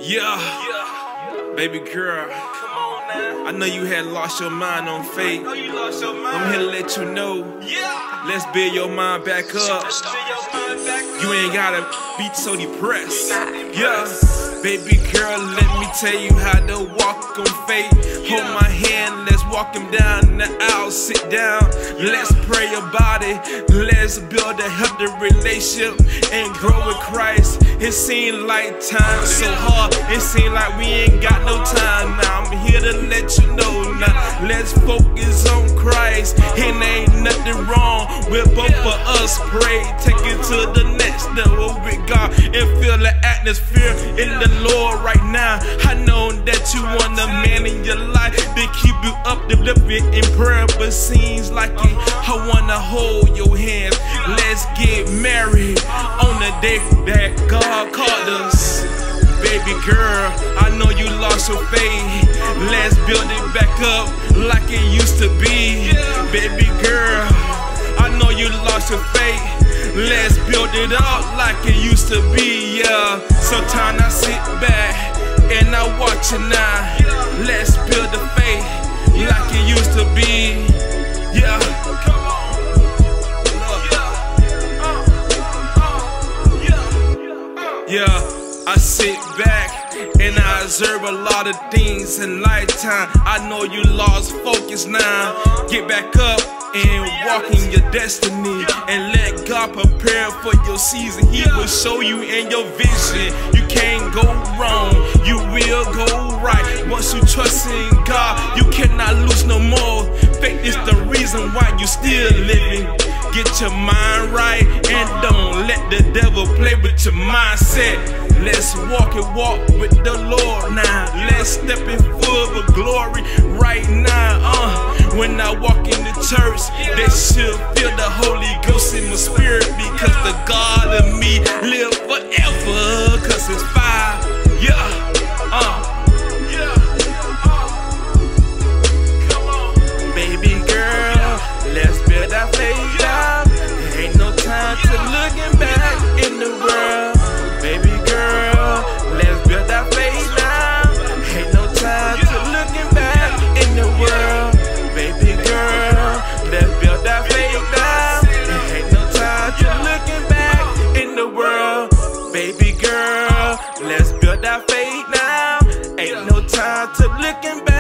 Yeah, baby girl, I know you had lost your mind on fate. I'm here to let you know, let's build your mind back up. You ain't gotta be so depressed. Yeah, baby girl, let me tell you how to walk on faith. Hold my hand, let's walk him down the aisle, sit down. Let's pray about it. Let's build a healthy relationship and grow with Christ. It seems like time's so hard. It seems like we ain't got no time. Now I'm here to let you know. Now let's focus on Christ. And ain't nothing wrong with both of us. Pray, take it to the next level with God and feel the atmosphere in the Lord right now. I know that you want a man in your life to keep you uplifted in prayer, but seems like it. I wanna hold your hands. Let's get married on the day that God called us. Baby girl, I know you lost your faith. Let's build it back up like it used to be. Baby girl, I know you lost your faith. Let's build it up like it used to be. Yeah, sometimes I sit back and I watch it now. Let's build the faith like it used to be. Yeah, come on. Yeah, I sit back and I observe a lot of things in lifetime. I know you lost focus now. Get back up and walk in your destiny and let God prepare for your season. He will show you in your vision. You can't go wrong, you will go right. Once you trust in God, you cannot lose no more. Faith is the reason why you still living. Get your mind right and don't let the devil play with your mindset. Let's walk with the Lord now. Let's step in full of glory right now. When I walk in the church, they should feel the Holy Ghost in my spirit, because the God of me live forever, cause it's fire. Yeah, come on, baby girl, let's build our faith up. Ain't no time to looking back in the world. Baby girl, let's build our faith now. Ain't no time to looking back in the world. Baby girl, let's build our faith now. Ain't no time to looking back in the world. Baby girl, let's build our faith now. Ain't no time to looking back.